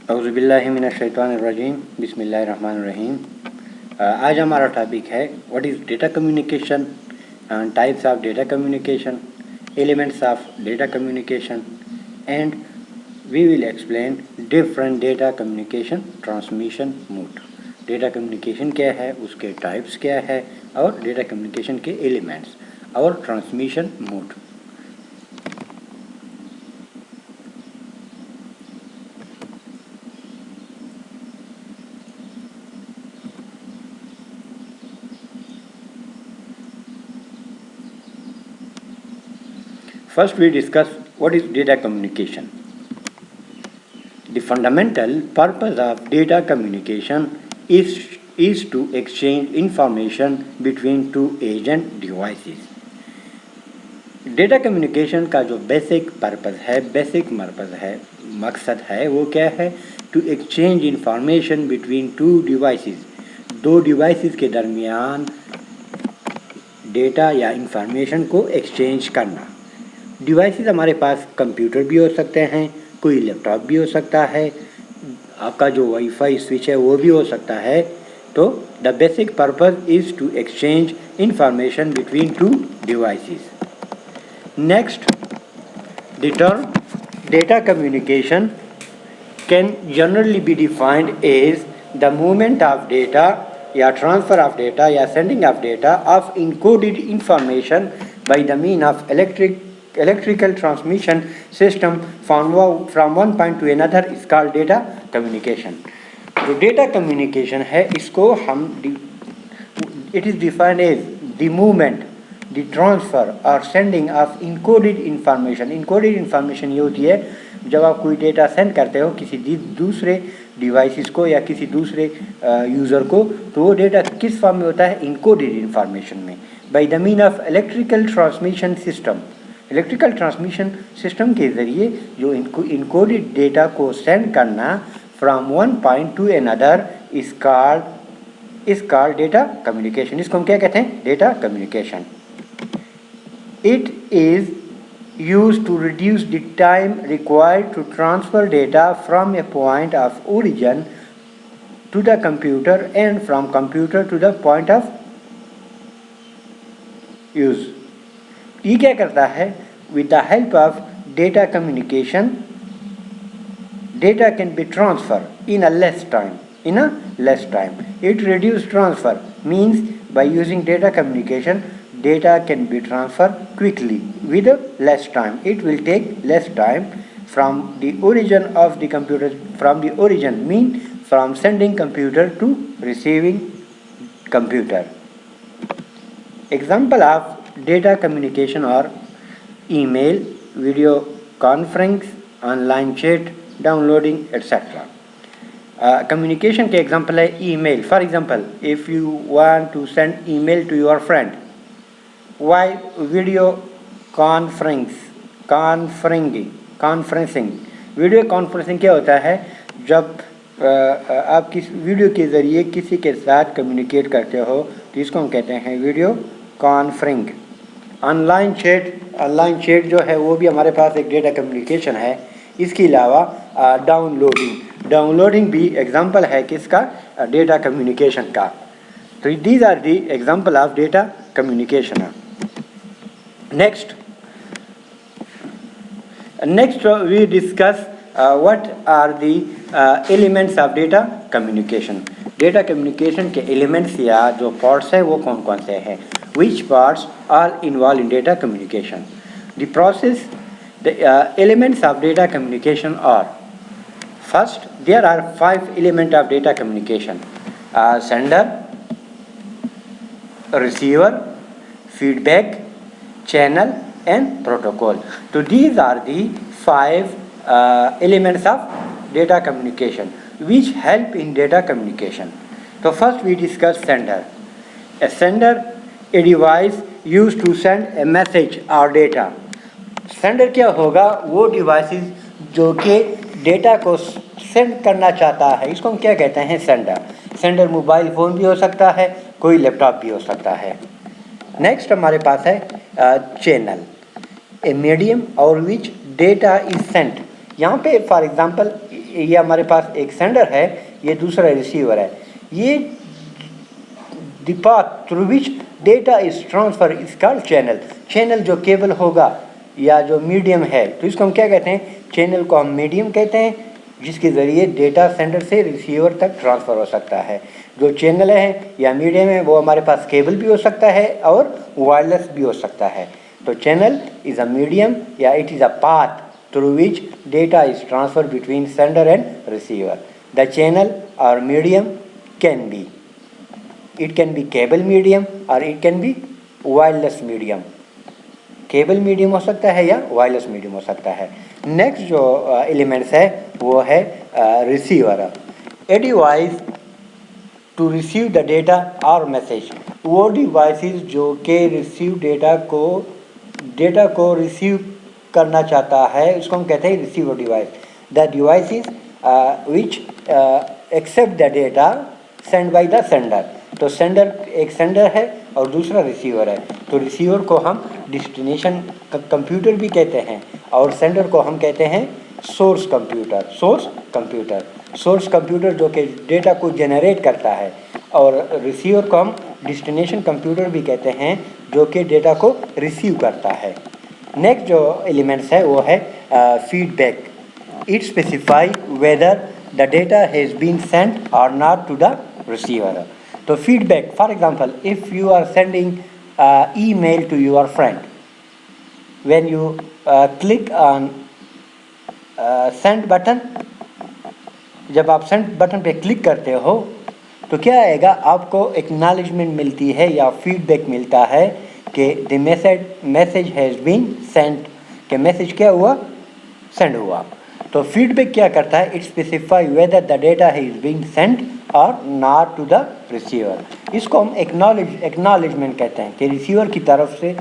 औज़ुबिल्लाहि मिनश्शैतानिर्रजीम बिस्मिल्लाहिर्रहमानिर्रहीम। आज हमारा टॉपिक है what is data communication and types of data communication, elements of data communication and we will explain different data communication transmission mode. Data communication क्या है, उसके types क्या है और डेटा कम्युनिकेशन के एलिमेंट्स और transmission mode. First we discuss what is data communication. The fundamental purpose of data communication is to exchange information between two agent devices. Data communication का जो बेसिक मकसद है वो क्या है? To exchange information between two devices, दो devices के दरमियान डेटा या इंफॉर्मेशन को एक्सचेंज करना। डिवाइसेस हमारे पास कंप्यूटर भी हो सकते हैं, कोई लैपटॉप भी हो सकता है, आपका जो वाईफाई स्विच है वो भी हो सकता है। तो the basic purpose is to exchange information between two devices. Next, the term data communication can generally be defined as the movement of data या ट्रांसफ़र ऑफ डेटा या sending of data of encoded information by the mean of electrical transmission system from one point to another is called data communication. जो data communication है इसको हम it is defined as the movement, the transfer or sending of encoded information. encoded information ये होती है जब आप कोई डेटा सेंड करते हो किसी दूसरे डिवाइसेस को या किसी दूसरे यूज़र को, तो वो डेटा किस फॉर्म में होता है? इनकोडेड इंफॉर्मेशन में, bye the mean of electrical transmission system. Electrical transmission system के ज़रिए जो इनकोडेड डेटा को सेंड करना from one point two another is called data communication. इसको हम क्या कहते हैं? Data communication. It is used to reduce the time required to transfer data from a point of origin to the computer and from computer to the point of use. ये क्या करता है? With the help of data communication, data can be transferred in a less time. It reduces transfer means by using data communication, data can be transferred quickly with less time. It will take less time from the origin of the computer, from sending computer to receiving computer. Example of data communication are email, video conference, online chat, downloading, etc. Communication के example है email. For example, if you want to send email to your friend, why video conferencing? Video conferencing क्या होता है? जब आप किस video के ज़रिए किसी के साथ कम्युनिकेट करते हो तो इसको हम कहते हैं वीडियो कॉन्फ्रेंसिंग। ऑनलाइन चैट जो है वो भी हमारे पास एक डेटा कम्युनिकेशन है। इसके अलावा डाउनलोडिंग भी एग्जांपल है किसका? डेटा कम्युनिकेशन का। तो these are the example of data communication. Next we discuss what are the elements of data communication. Data communication के elements या जो parts है वो कौन कौन से हैं? Which parts are involved in data communication? The elements of data communication are: first, there are 5 elements of data communication: sender, receiver, feedback, channel and protocol. So these are the 5 elements of data communication which help in data communication. So first we discuss sender. A sender, a device used to send a message or data. Sender क्या होगा? वो devices जो कि data को send करना चाहता है, इसको हम क्या कहते हैं? सेंडर मोबाइल फ़ोन भी हो सकता है, कोई लैपटॉप भी हो सकता है। नेक्स्ट हमारे पास है चैनल, ए मीडियम और विच डेटा इज सेंट। यहाँ पे फॉर एग्जांपल ये हमारे पास एक सेंडर है, ये दूसरा रिसीवर है। ये the path through which data is transfer is called channel. Channel जो केबल होगा या जो मीडियम है, तो इसको हम क्या कहते हैं? चैनल को हम मीडियम कहते हैं, जिसके ज़रिए डेटा सेंडर से रिसीवर तक ट्रांसफ़र हो सकता है। जो चैनल है या मीडियम है वो हमारे पास केबल भी हो सकता है और वायरलेस भी हो सकता है। तो चैनल इज़ अ मीडियम या it is a path through which data is transferred between sender and receiver. The channel or medium can be, it can be cable medium or it can be wireless medium. Cable medium हो सकता है या wireless medium हो सकता है। Next जो elements है वो है receiver. A device to receive the data और मैसेज, वो डिवाइसेस जो कि रिसीव डेटा को रिसीव करना चाहता है उसको हम कहते हैं receiver device. The devices which accept the data send by the sender. तो सेंडर एक सेंडर है और दूसरा रिसीवर है। तो रिसीवर को हम डिस्टिनेशन कंप्यूटर भी कहते हैं और सेंडर को हम कहते हैं सोर्स कंप्यूटर जो कि डेटा को जनरेट करता है, और रिसीवर को हम डिस्टिनेशन कंप्यूटर भी कहते हैं जो कि डेटा को रिसीव करता है। नेक्स्ट जो एलिमेंट्स है वो है feedback. It specify whether the data has been sent or not to the receiver. तो feedback, for example, if you are sending email to your friend, when you click on send button, जब आप send button पे click करते हो तो क्या आएगा? आपको एक्नॉलेजमेंट मिलती है या फीडबैक मिलता है कि the message has been sent, कि मैसेज क्या हुआ? सेंड हुआ। तो फीडबैक क्या करता है? It specify whether the data has been sent or not to the receiver. इसको हम एक्नॉलेजमेंट कहते हैं कि रिसीवर की तरफ से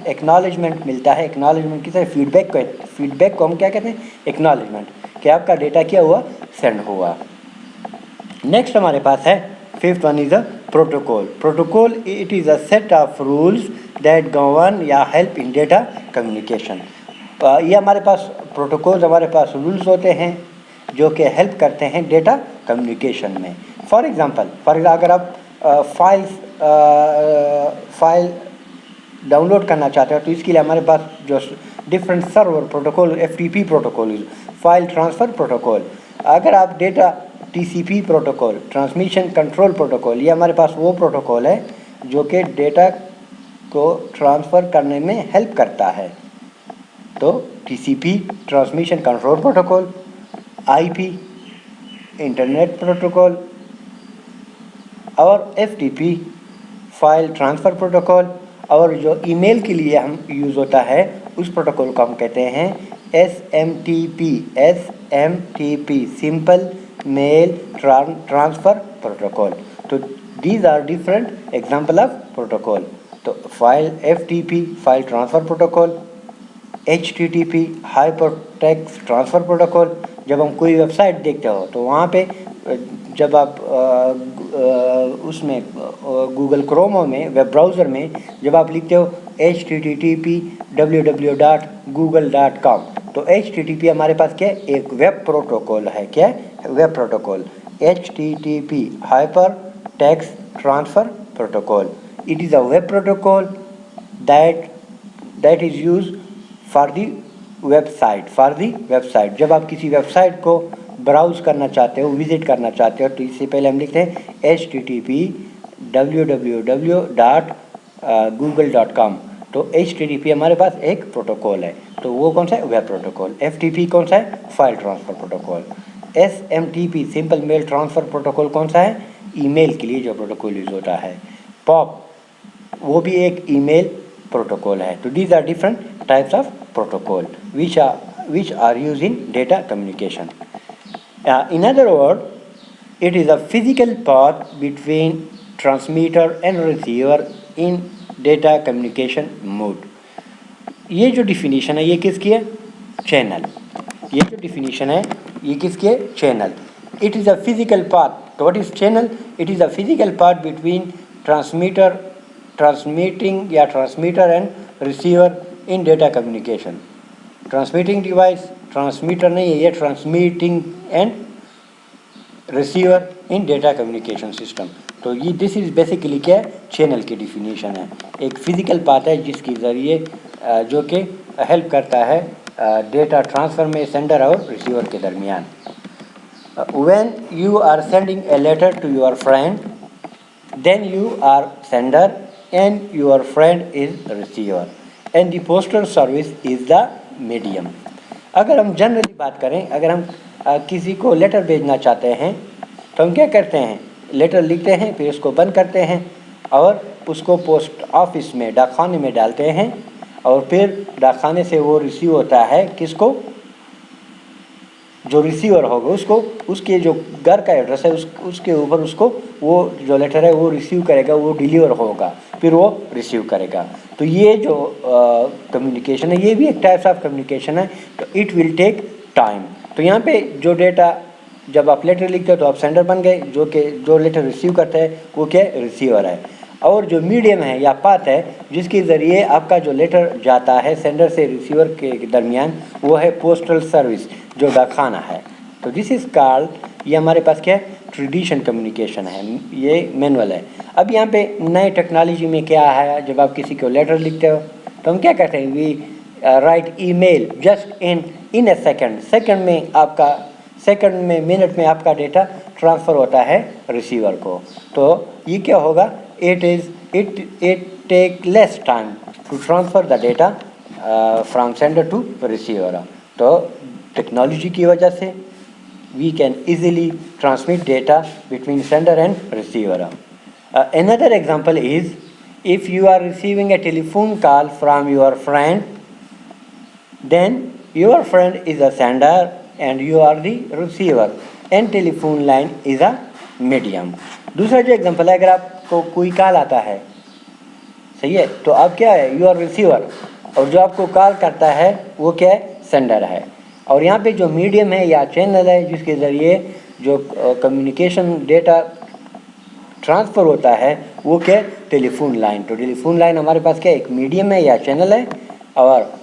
एक्नॉलेजमेंट मिलता है। एक्नॉलेजमेंट की तरह फीडबैक को हम क्या कहते हैं? एक्नॉलेजमेंट, कि आपका डेटा क्या हुआ? सेंड हुआ। नेक्स्ट हमारे पास है fifth one is a protocol. Protocol it is a set of rules that govern या हेल्प इन डेटा कम्युनिकेशन। ये हमारे पास प्रोटोकॉल्स, हमारे पास रूल्स होते हैं जो कि हेल्प करते हैं डेटा कम्युनिकेशन में। फॉर एग्ज़ाम्पल अगर आप फाइल डाउनलोड करना चाहते हो तो इसके लिए हमारे पास जो different server protocol, FTP protocol, file transfer protocol. अगर आप data TCP protocol, transmission control protocol, ये हमारे पास वो प्रोटोकॉल है जो कि डेटा को ट्रांसफ़र करने में हेल्प करता है। तो TCP transmission control protocol, IP internet protocol और FTP फाइल ट्रांसफ़र प्रोटोकॉल, और जो ईमेल के लिए हम यूज़ होता है उस प्रोटोकॉल को हम कहते हैं SMTP simple mail transfer protocol. तो these are different example of protocol. तो FTP file transfer protocol, HTTP hypertext transfer protocol. जब हम कोई वेबसाइट देखते हो तो वहाँ पे जब आप उसमें गूगल क्रोमो में, वेब ब्राउज़र में जब आप लिखते हो HTTP www.google.com, तो HTTP हमारे पास क्या है? एक वेब प्रोटोकॉल है। क्या है? Web protocol. HTTP hyper text transfer protocol, it is a web protocol that is use for the website. जब आप किसी वेबसाइट को ब्राउज़ करना चाहते हो, विज़िट करना चाहते हो, तो इससे पहले हम लिखते हैं HTTP www.google.com। तो HTTP हमारे पास एक प्रोटोकॉल है, तो वो कौन सा है? Web protocol. FTP कौन सा है? File transfer protocol. SMTP simple mail transfer protocol कौन सा है? ईमेल के लिए जो प्रोटोकॉल यूज़ होता है। POP वो भी एक ईमेल प्रोटोकॉल है। तो these are different types of protocol which are used in data communication. In other words, it is a physical path between transmitter and receiver in data communication mode. ये जो definition है ये किसकी है? Channel. ये जो डिफिनीशन है ये किसकी है? Channel. It is a physical path. तो what is channel? It is a physical path between transmitter and receiver in data communication. Transmitting device transmitter नहीं है, ये transmitting and receiver in data communication system. तो ये this is basically क्या है, channel की definition है, एक फिजिकल पाथ है जिसके ज़रिए जो कि हेल्प करता है डेटा ट्रांसफ़र में सेंडर और रिसीवर के दरमियान। When you are sending a letter to your friend, then you are sender and your friend is receiver and the postal service is the medium. अगर हम जनरली बात करें, अगर हम किसी को लेटर भेजना चाहते हैं तो हम क्या करते हैं, लेटर लिखते हैं, फिर उसको बंद करते हैं और उसको पोस्ट ऑफिस में, डाकखाने में डालते हैं, और फिर डाकखाने से वो रिसीव होता है किसको, जो रिसीवर होगा उसको, उसके जो घर का एड्रेस है उसके ऊपर उसको वो जो लेटर है वो रिसीव करेगा, वो डिलीवर होगा, फिर वो रिसीव करेगा। तो ये जो कम्युनिकेशन है, ये भी एक टाइप्स ऑफ कम्युनिकेशन है, तो इट विल टेक टाइम। तो यहाँ पे जो डेटा, जब आप लेटर लिखते हो तो आप सेंडर बन गए, जो लेटर रिसीव करता है वो क्या है, रिसीवर है। और जो मीडियम है या पाथ है जिसके ज़रिए आपका जो लेटर जाता है सेंडर से रिसीवर के दरमियान, वो है पोस्टल सर्विस, जो डाकखाना है। तो दिस इज़ कॉल्ड, ये हमारे पास क्या है, ट्रेडिशन कम्युनिकेशन है, ये मैनुअल है। अब यहाँ पे नए टेक्नोलॉजी में क्या है, जब आप किसी को लेटर लिखते हो तो हम क्या करते हैं, we write email just in a second में आपका, सेकंड में, मिनट में आपका डेटा ट्रांसफ़र होता है रिसीवर को। तो ये क्या होगा, it take less time to transfer the data from sender to receiver। तो टेक्नोलॉजी की वजह से we can easily transmit data between sender and receiver। Another example is, if you are receiving a telephone call from your friend, then your friend is a sender and you are the receiver and telephone line is a medium। दूसरा जो example है, अगर आपको कोई call आता है, सही है, तो आप क्या है, यू आर रिसीवर, और जो आपको कॉल करता है वो क्या है, सेंडर है। और यहाँ पे जो मीडियम है या चैनल है जिसके ज़रिए जो कम्युनिकेशन डेटा ट्रांसफ़र होता है वो क्या है, टेलीफोन लाइन। तो टेलीफोन लाइन हमारे पास क्या, एक मीडियम है या चैनल है, और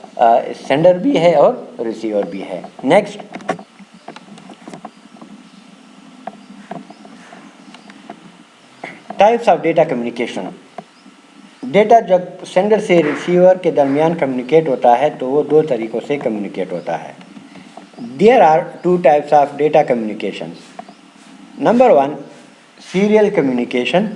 सेंडर भी है और रिसीवर भी है। Next, types of data communication. Data जब सेंडर से रिसीवर के दरमियान कम्युनिकेट होता है तो वो दो तरीक़ों से कम्युनिकेट होता है। There are two types of data communication. Number 1 serial communication,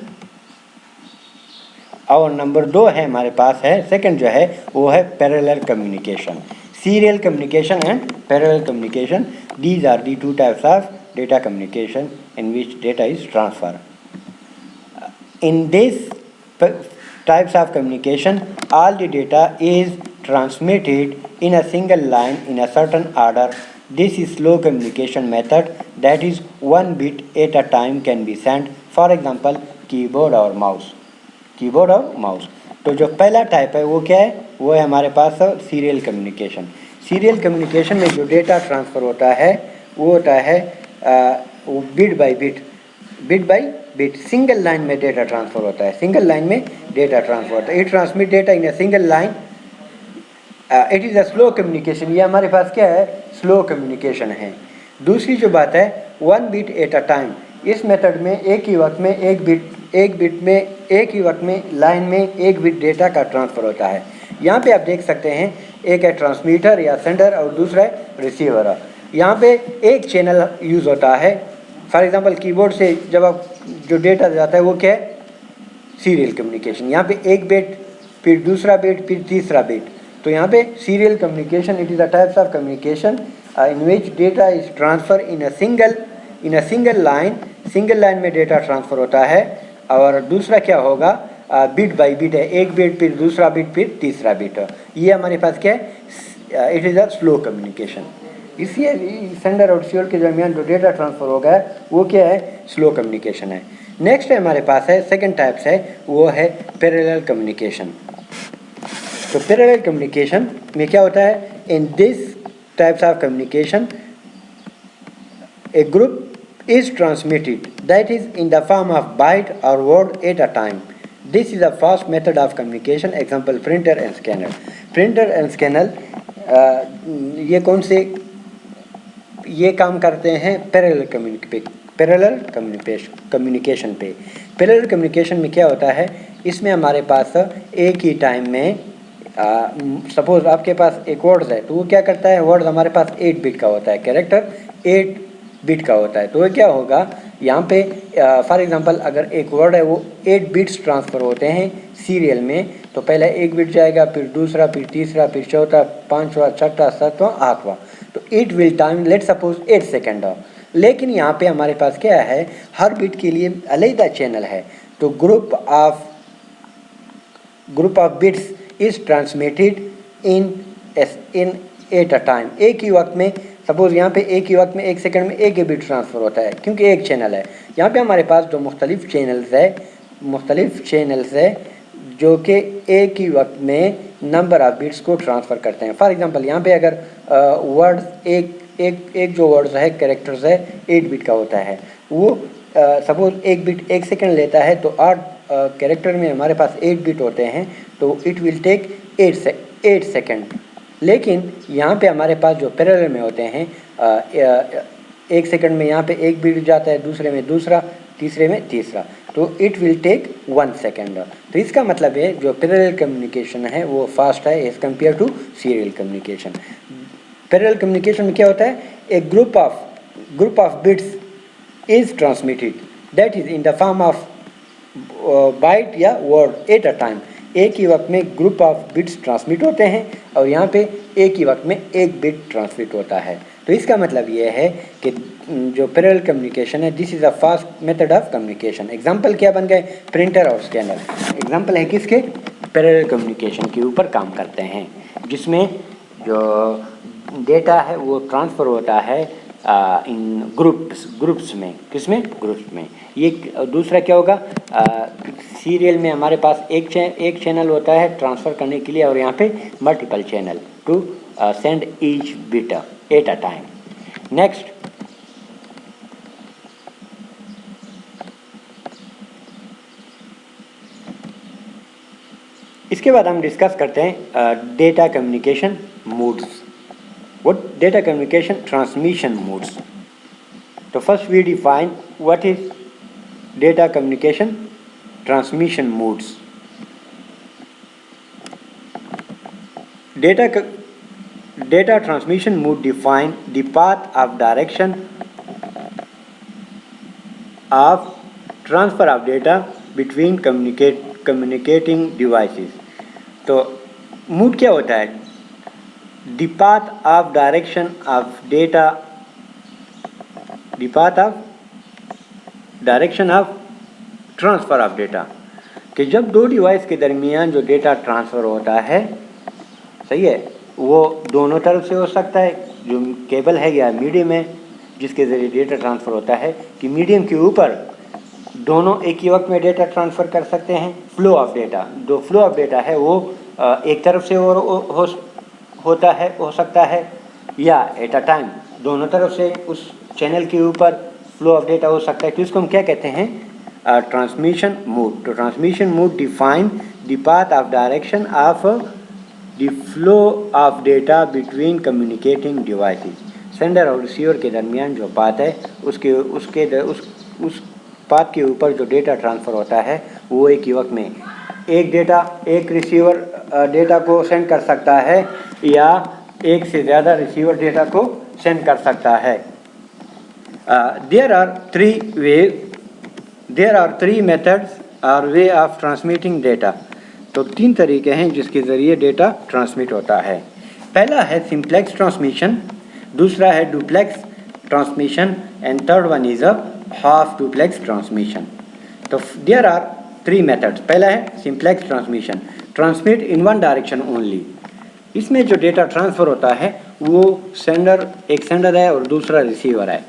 और नंबर 2 है हमारे पास है, सेकंड जो है वो है parallel communication. Serial communication and parallel communication, these are the two types of data communication in which data is transfer. In these types of communication, all the data is transmitted in a single line in a certain order. This is slow communication method, that is one bit at a time can be sent. For example, keyboard और mouse, keyboard और mouse. तो जो पहला type है वो क्या है, वो है हमारे पास सीरियल कम्युनिकेशन। सीरियल कम्युनिकेशन में जो डेटा ट्रांसफ़र होता है वो होता है वो bit by bit, single line में डेटा ट्रांसफ़र होता है, सिंगल लाइन में डेटा ट्रांसफ़र होता है। It transmit data in a single line, it is a slow communication. ये हमारे पास क्या है, स्लो कम्युनिकेशन है। दूसरी जो बात है, one bit at a time, इस मेथड में एक ही वक्त में एक ही वक्त में लाइन में एक बिट डेटा का ट्रांसफ़र होता है। यहाँ पे आप देख सकते हैं, एक है ट्रांसमीटर या सेंडर और दूसरा है रिसीवर। यहाँ पे एक चैनल यूज़ होता है। फॉर एग्जांपल कीबोर्ड से जब आप जो डेटा जाता है वो क्या है, सीरियल कम्युनिकेशन। यहाँ पे एक बिट, फिर दूसरा बिट, फिर तीसरा बिट। तो यहाँ पे serial communication, it is a types of communication in which data is transfer in a single line, single line में डेटा ट्रांसफ़र होता है। और दूसरा क्या होगा, बिट बाय बिट है, एक बिट फिर दूसरा बिट फिर तीसरा बिट। ये हमारे पास क्या है, it is a slow communication. इसलिए सेंडर और रिसीवर के दरमियान जो डेटा ट्रांसफ़र हो गया वो क्या है, स्लो कम्युनिकेशन है। नेक्स्ट है हमारे पास है, सेकंड टाइप्स है, वो है पैरेलल कम्युनिकेशन। तो पैरेलल कम्युनिकेशन में क्या होता है, इन this types of communication A group is transmitted, that is in the form of byte or word at a time. This is a fast method of communication. Example, printer and scanner। printer and scanner ये कौन से ये काम करते हैं parallel communication पे। Parallel communication में क्या होता है, इसमें हमारे पास एक ही टाइम में सपोज आपके पास एक वर्ड्स है, तो वो क्या करता है, वर्ड्स हमारे पास 8 बिट का होता है, कैरेक्टर 8 बिट का होता है। तो वो क्या होगा यहाँ पे, फॉर एग्जांपल अगर एक वर्ड है वो 8 बिट्स ट्रांसफ़र होते हैं सीरियल में, तो पहले एक बिट जाएगा, फिर दूसरा, फिर तीसरा, फिर चौथा, पाँचवा, छठा, सातवां, आठवां, तो it will time let suppose 8 second. लेकिन यहाँ पे हमारे पास क्या है, हर बिट के लिए अलग चैनल है, तो group of bits is transmitted in eight a time. एक ही वक्त में, सपोज यहाँ पे एक ही वक्त में 1 सेकंड में एक ही बिट ट्रांसफ़र होता है, क्योंकि एक चैनल है। यहाँ पे हमारे पास जो मुख्तलिफ चैनल्स है जो कि एक ही वक्त में नंबर ऑफ बिट्स को ट्रांसफ़र करते हैं। फॉर एग्जांपल यहाँ पे अगर वर्ड्स एक जो वर्ड्स है, कैरेक्टर्स है, 8 बिट का होता है, वो सपोज एक बिट 1 सेकंड लेता है, तो 8 कैरेक्टर में हमारे पास 8 बिट होते हैं, तो इट विल टेक 8 सेकंड। लेकिन यहाँ पे हमारे पास जो पैरेलल में होते हैं, 1 सेकंड में यहाँ पे एक बिट जाता है, दूसरे में दूसरा, तीसरे में तीसरा, तो इट विल टेक 1 सेकंड। तो इसका मतलब है जो पैरेलल कम्युनिकेशन है वो फास्ट है as compare to serial communication. Parallel communication में क्या होता है, a group of bits is transmitted that is in the form of byte या वर्ड एट अ टाइम। एक ही वक्त में ग्रुप ऑफ बिट्स ट्रांसमिट होते हैं और यहाँ पे एक ही वक्त में एक बिट ट्रांसमिट होता है। तो इसका मतलब ये है कि जो पैरेलल कम्युनिकेशन है, this is a fast method of communication. Example क्या बन गए, प्रिंटर और स्कैनर एग्जांपल है किसके, पैरेलल कम्युनिकेशन के ऊपर काम करते हैं, जिसमें जो डेटा है वो ट्रांसफ़र होता है इन ग्रुप्स में। किसमें, ग्रुप्स में। ये दूसरा क्या होगा, सीरियल में हमारे पास एक चैनल होता है ट्रांसफ़र करने के लिए, और यहाँ पे multiple channel to send each bit at a time. Next, इसके बाद हम डिस्कस करते हैं data communication modes. What data communication transmission modes? So first we define what is data communication transmission modes. Data transmission mode define the path of direction of transfer of data between communicating devices. तो mood क्या होता है, the path of direction of transfer of data, कि जब दो device के दरमियान जो डेटा ट्रांसफ़र होता है, सही है, वो दोनों तरफ से हो सकता है, जो केबल है या मीडियम है जिसके ज़रिए डेटा ट्रांसफ़र होता है, कि मीडियम के ऊपर दोनों एक ही वक्त में डेटा ट्रांसफ़र कर सकते हैं। फ्लो ऑफ डेटा, जो फ्लो ऑफ डेटा है वो एक तरफ से हो सकता है, या एट अ टाइम दोनों तरफ से उस चैनल के ऊपर फ्लो ऑफ डेटा हो सकता है। तो इसको हम क्या कहते हैं, ट्रांसमिशन मोड। तो transmission mode define the path of direction of the flow of data between communicating devices. Sender और रिसीवर के दरमियान जो पाथ है उस पाथ के ऊपर जो डेटा ट्रांसफ़र होता है वो एक ही वक्त में एक रिसीवर डेटा को सेंड कर सकता है, या एक से ज़्यादा रिसीवर डेटा को सेंड कर सकता है। देयर आर थ्री मेथड्स और वे ऑफ ट्रांसमिटिंग डेटा। तो 3 तरीके हैं जिसके ज़रिए डेटा ट्रांसमिट होता है। पहला है सिंप्लेक्स ट्रांसमिशन, दूसरा है duplex transmission, and third one is a half duplex transmission. तो देयर आर 3 मेथड्स। पहला है simplex transmission, transmit in one direction only. इसमें जो डेटा ट्रांसफ़र होता है वो एक सेंडर है और दूसरा रिसीवर है।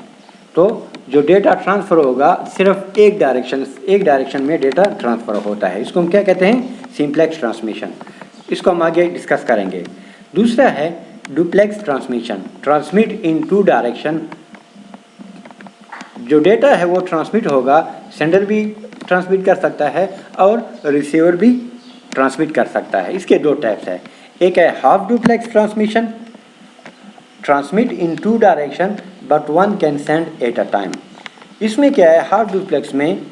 तो जो डेटा ट्रांसफ़र होगा सिर्फ एक डायरेक्शन में डेटा ट्रांसफ़र होता है। इसको हम क्या कहते हैं, सिंप्लेक्स ट्रांसमिशन। इसको हम आगे डिस्कस करेंगे। दूसरा है डुप्लेक्स ट्रांसमिशन, ट्रांसमिट इन 2 डायरेक्शन। जो डेटा है वो ट्रांसमिट होगा, सेंडर भी ट्रांसमिट कर सकता है और रिसीवर भी ट्रांसमिट कर सकता है। इसके 2 टाइप्स है, एक है half duplex transmission, transmit in 2 direction but one can send at a time. इसमें क्या है, हाफ डुप्लेक्स में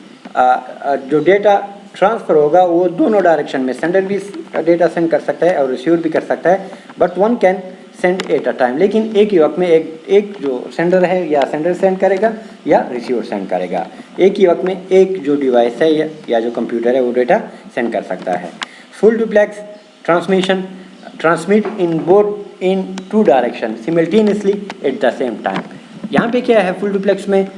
जो डेटा ट्रांसफ़र होगा वो दोनों डायरेक्शन में, सेंडर भी डेटा सेंड कर सकता है और रिसीवर भी कर सकता है, but one can send at a time. लेकिन एक ही वक्त में एक जो सेंडर है या सेंडर सेंड करेगा या रिसीवर सेंड करेगा। एक ही वक्त में एक जो डिवाइस है या जो कंप्यूटर है वो डेटा सेंड कर सकता है। Full duplex transmission transmit in both in two direction simultaneously at the same time. यहाँ पे क्या है, फुल डुप्लेक्स में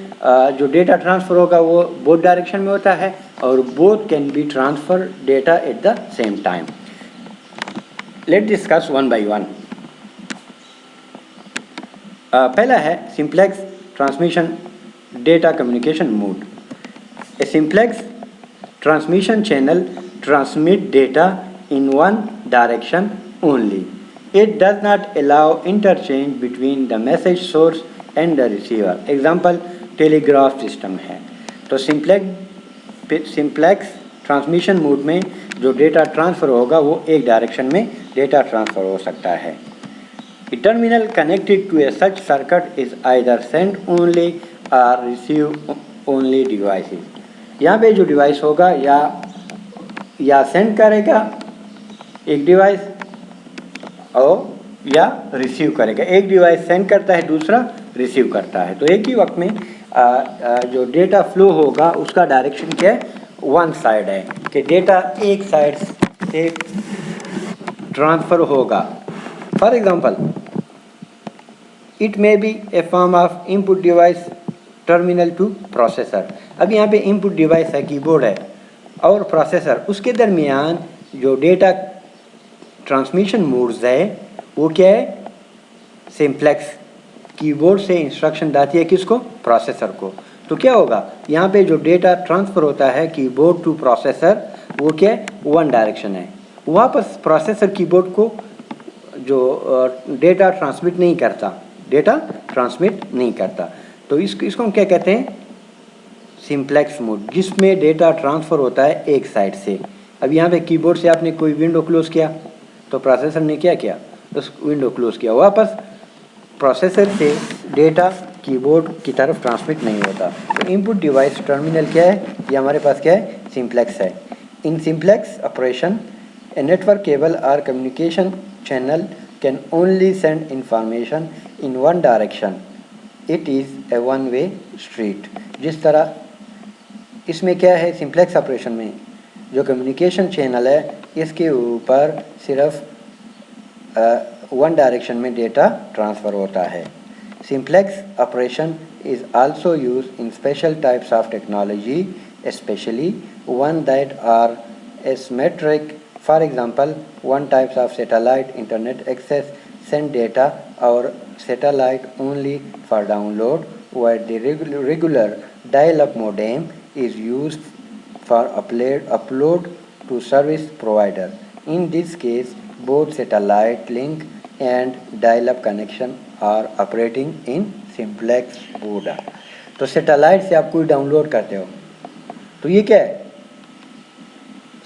जो डेटा ट्रांसफ़र होगा वो बोथ डायरेक्शन में होता है और both can be transfer data at the same time. Let discuss one by one. पहला है simplex transmission data communication mode. A simplex transmission channel transmit data in one direction only. It does not allow interchange between the message source and the receiver. Example telegraph system है। तो simplex transmission mode में जो data transfer होगा वो एक direction में data transfer हो सकता है। A terminal connected to a such circuit is either send only or receive only devices. यहाँ पे जो डिवाइस होगा या सेंड करेगा एक डिवाइस और या रिसीव करेगा। एक डिवाइस सेंड करता है, दूसरा रिसीव करता है। तो एक ही वक्त में जो डेटा फ्लो होगा उसका डायरेक्शन क्या है, वन साइड है कि डेटा एक साइड से ट्रांसफ़र होगा। For example it may be A form of input device terminal two processor. अब यहाँ पे इनपुट डिवाइस है, कीबोर्ड है और प्रोसेसर, उसके दरमियान जो डेटा ट्रांसमिशन मोड्स है वो क्या है, सिंप्लेक्स कीबोर्ड से इंस्ट्रक्शन जाती है किसको, प्रोसेसर को। तो क्या होगा, यहाँ पे जो डेटा ट्रांसफ़र होता है कीबोर्ड टू प्रोसेसर वो क्या है, वन डायरेक्शन है। वापस प्रोसेसर कीबोर्ड को जो डेटा ट्रांसमिट नहीं करता, तो इसको हम क्या कहते हैं, सिंप्लेक्स मोड, जिसमें डेटा ट्रांसफ़र होता है एक साइड से। अब यहाँ पे कीबोर्ड से आपने कोई विंडो क्लोज़ किया तो प्रोसेसर ने क्या किया, उस विंडो क्लोज़ किया, वापस प्रोसेसर से डेटा कीबोर्ड की तरफ ट्रांसमिट नहीं होता। तो इनपुट डिवाइस टर्मिनल क्या है, ये हमारे पास क्या है, सिंप्लेक्स है। इन simplex operation a network cable और communication channel can only send information in one direction, it is a one way street. जिस तरह इसमें क्या है, सिंप्लेक्स ऑपरेशन में जो कम्युनिकेशन चैनल है इसके ऊपर सिर्फ वन डायरेक्शन में डेटा ट्रांसफ़र होता है। Simplex operation is also use in special types of technology, specially one that are asymmetric. For example one types of satellite internet access send data or satellite only for download, where the regular dial-up modem is used for upload to service provider. In this case, both satellite link and dial-up connection are operating in simplex mode. तो satellite से आप कोई download करते हो तो ये क्या है,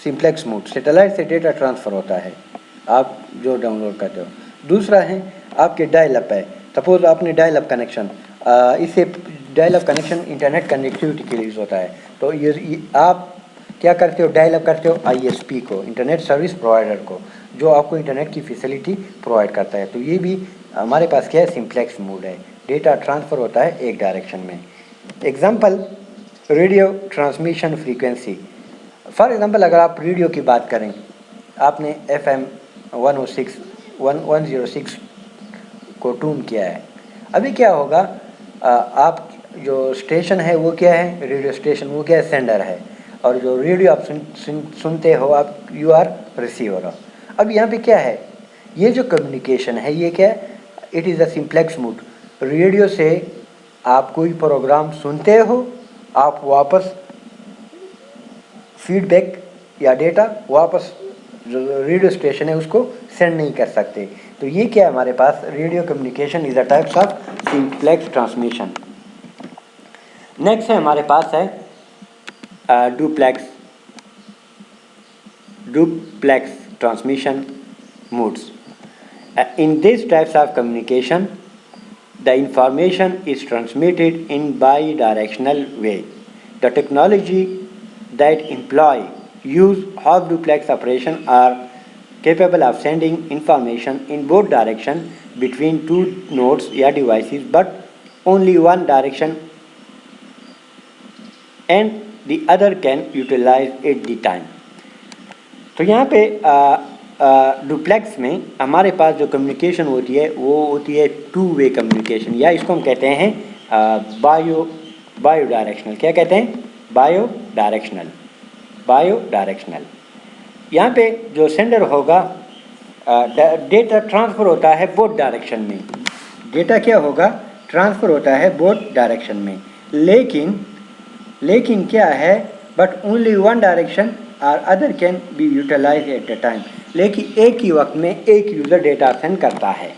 सिंप्लेक्स मोड, सैटेलाइट से डेटा ट्रांसफ़र होता है आप जो डाउनलोड करते हो। दूसरा है आपके डायल अप है, सपोज आपने डायल अप कनेक्शन, इससे dial up connection internet connectivity के लिए यूज़ होता है। तो ये आप क्या करते हो, डायल अप करते हो आईएसपी को, इंटरनेट सर्विस प्रोवाइडर को, जो आपको इंटरनेट की फैसिलिटी प्रोवाइड करता है। तो ये भी हमारे पास क्या है, सिंप्लेक्स मोड है, डेटा ट्रांसफ़र होता है एक डायरेक्शन में। Example radio transmission frequency. For example अगर आप रेडियो की बात करें, आपने FM 106 को ट्यून किया है। अभी क्या होगा, आप जो स्टेशन है वो क्या है, रेडियो स्टेशन, वो क्या है, सेंडर है, और जो रेडियो आप सुनते हो आप, यू आर रिसीवर। अब यहाँ पे क्या है, ये जो कम्युनिकेशन है ये क्या है, it is a simplex mode. Radio से आप कोई प्रोग्राम सुनते हो, आप वापस फीडबैक या डेटा वापस जो रेडियो स्टेशन है उसको सेंड नहीं कर सकते। तो ये क्या है हमारे पास, radio communication is a types of simplex transmission. Next है हमारे पास है duplex transmission modes. In this types of communication the information is transmitted in bidirectional way. The technology that employ use half duplex operation are capable of sending information in both direction between two nodes या devices, but only one direction and the other can utilize at the time. तो यहाँ पे duplex में हमारे पास जो communication होती है वो होती है टू वे कम्युनिकेशन, या इसको हम कहते हैं बायो डायरेक्शनल। क्या कहते हैं? Bio directional. यहाँ पे जो सेंडर होगा, डेटा ट्रांसफ़र होता है बोथ डायरेक्शन में। डेटा क्या होगा? ट्रांसफ़र होता है बोथ डायरेक्शन में, लेकिन क्या है, बट ओनली वन डायरेक्शन और other can be utilize at the time. लेकिन एक ही वक्त में एक यूज़र डेटा सेंड करता है।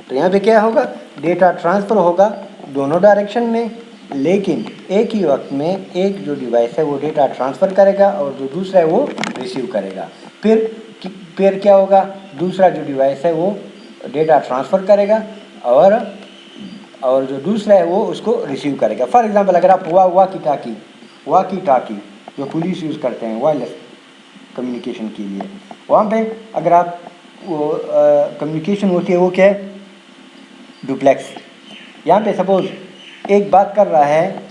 तो यहाँ पे क्या होगा? डेटा ट्रांसफ़र होगा दोनों डायरेक्शन में, लेकिन एक ही वक्त में एक जो डिवाइस है वो डेटा ट्रांसफ़र करेगा और जो दूसरा है वो रिसीव करेगा। फिर क्या होगा? दूसरा जो डिवाइस है वो डेटा ट्रांसफ़र करेगा और जो दूसरा है वो उसको रिसीव करेगा। फॉर एग्जांपल, अगर आप वाकी टाकी जो पुलिस यूज़ करते हैं वायरलेस कम्युनिकेशन के लिए, वहाँ पे अगर आप वो कम्युनिकेशन होती है वो क्या है? डुप्लेक्स। यहाँ पे सपोज़ एक बात कर रहा है,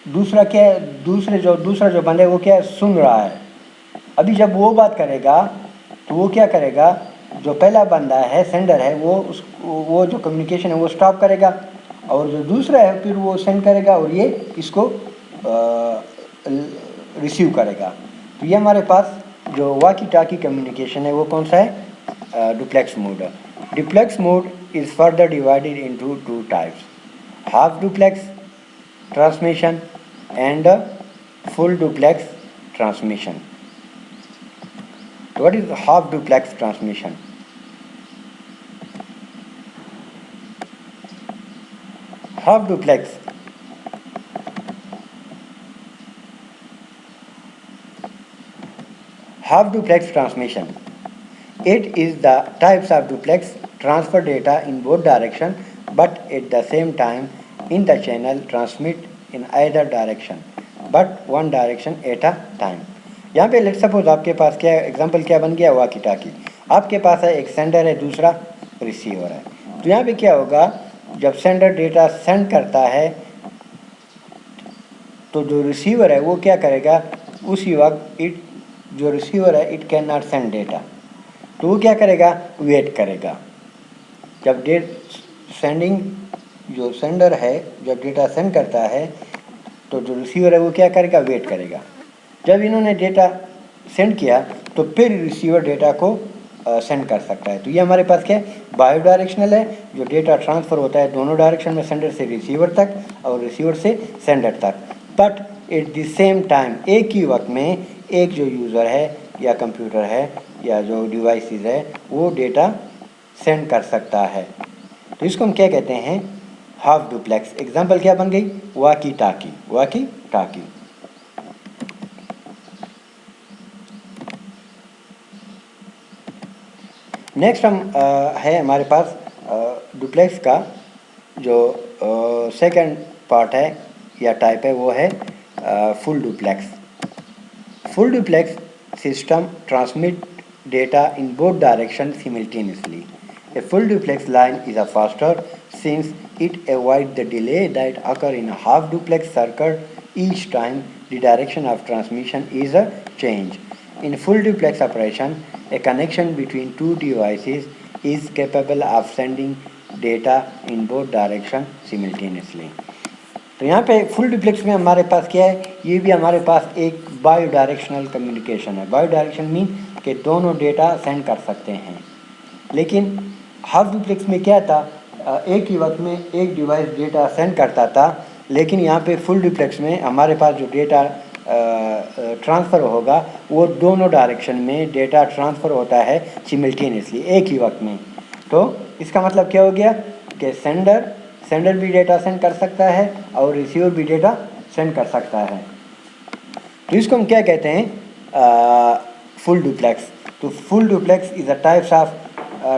दूसरा क्या है? दूसरा जो बंदा है वो क्या है? सुन रहा है। अभी जब वो बात करेगा तो वो क्या करेगा? जो पहला बंदा है, सेंडर है, वो जो कम्युनिकेशन है वो स्टॉप करेगा, और जो दूसरा है फिर वो सेंड करेगा और ये इसको रिसीव करेगा। तो ये हमारे पास जो वाकी टाकी कम्युनिकेशन है वो कौन सा है? डुप्लेक्स मोड है। Duplex mode is further divided into two types: half duplex transmission and full duplex transmission. What is half duplex transmission? Half duplex transmission. It is the types of duplex transfer data in both direction, but at the same time in the channel transmit in either direction, but one direction at a time. यहाँ पे let suppose आपके पास क्या example क्या बन गया? वाकी टाकी। आपके पास है एक सेंडर है, दूसरा रिसीवर है। तो यहाँ पे क्या होगा? जब सेंडर डेटा सेंड करता है तो जो रिसीवर है वो क्या करेगा? उसी वक्त जो रिसीवर है it can not send data, तो वो क्या करेगा? वेट करेगा। जब जो सेंडर है जब डेटा सेंड करता है तो जो रिसीवर है वो क्या करेगा? वेट करेगा। जब इन्होंने डेटा सेंड किया तो फिर रिसीवर डेटा को सेंड कर सकता है। तो ये हमारे पास क्या है? बायो डायरेक्शनल है, जो डेटा ट्रांसफ़र होता है दोनों डायरेक्शन में, सेंडर से रिसीवर तक और रिसीवर से सेंडर तक। But at the same time एक ही वक्त में एक जो यूज़र है या कंप्यूटर है या जो डिवाइसेस है वो डेटा सेंड कर सकता है। तो इसको हम क्या कहते हैं? Half duplex. एग्जाम्पल क्या बन गई? वाकी टाकी। नेक्स्ट है हमारे पास डुप्लेक्स का जो सेकंड पार्ट है या टाइप है वो है full duplex system transmit data in both direction simultaneously. A full duplex line is a faster since it avoids the delay that occur in a half duplex circuit each time the direction of transmission is a change. In full duplex operation, a connection between two devices is capable of sending data in both directions simultaneously. तो यहाँ पे full duplex में हमारे पास क्या है? ये भी हमारे पास एक बायो डायरेक्शनल कम्युनिकेशन है। बायो डायरेक्शन मीन कि दोनों डेटा सेंड कर सकते हैं। लेकिन हाफ डुप्लेक्स में क्या था? एक ही वक्त में एक डिवाइस डेटा सेंड करता था, लेकिन यहाँ पे फुल डुप्लेक्स में हमारे पास जो डेटा ट्रांसफ़र होगा वो दोनों डायरेक्शन में डेटा ट्रांसफ़र होता है सिमिल्टेनियसली, एक ही वक्त में। तो इसका मतलब क्या हो गया कि सेंडर भी डेटा सेंड कर सकता है और रिसीवर भी डेटा सेंड कर सकता है। तो इसको हम क्या कहते हैं? Full duplex. तो full duplex is a types of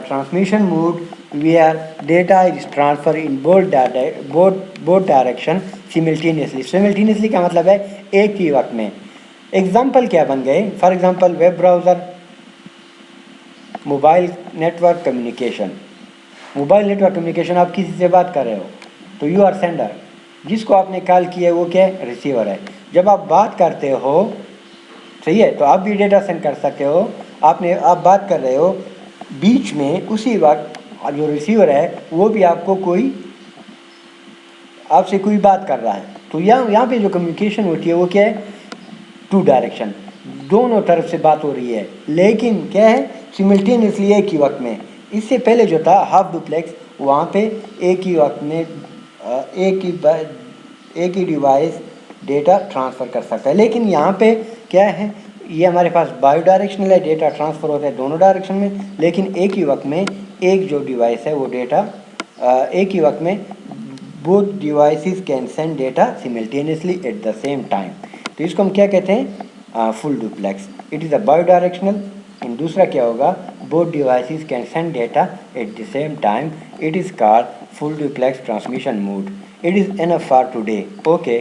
transmission mode where data is transferred in both direction simultaneously का मतलब है एक ही वक्त में। एग्जाम्पल क्या बन गए? For example web browser, mobile network communication. Mobile network communication, आप किसी से बात कर रहे हो तो यू आर सेंडर, जिसको आपने कॉल किया है वो क्या है? रिसीवर है। जब आप बात करते हो, सही है, तो आप भी डेटा सेंड कर सकते हो। आप बात कर रहे हो, बीच में उसी वक्त जो रिसीवर है वो भी आपको आपसे कोई बात कर रहा है, तो यहाँ पे जो कम्युनिकेशन होती है वो क्या है? टू डायरेक्शन, दोनों तरफ से बात हो रही है, लेकिन क्या है? सिमिल्टेनियसली, एक ही वक्त में। इससे पहले जो था हाफ डुप्लेक्स, वहाँ पे एक ही वक्त में एक ही डिवाइस डेटा ट्रांसफ़र कर सकता है। लेकिन यहाँ पे क्या है? ये हमारे पास बायो डायरेक्शनल है, डेटा ट्रांसफ़र होता है दोनों डायरेक्शन में, लेकिन एक ही वक्त में एक जो डिवाइस है वो डेटा एक ही वक्त में both devices can send data simultaneously at the same time. तो इसको हम क्या कहते हैं? Full duplex. It is a bidirectional. इन दूसरा क्या होगा? Both devices can send data at the same time. It is called full duplex transmission mode. It is enough for today. Okay.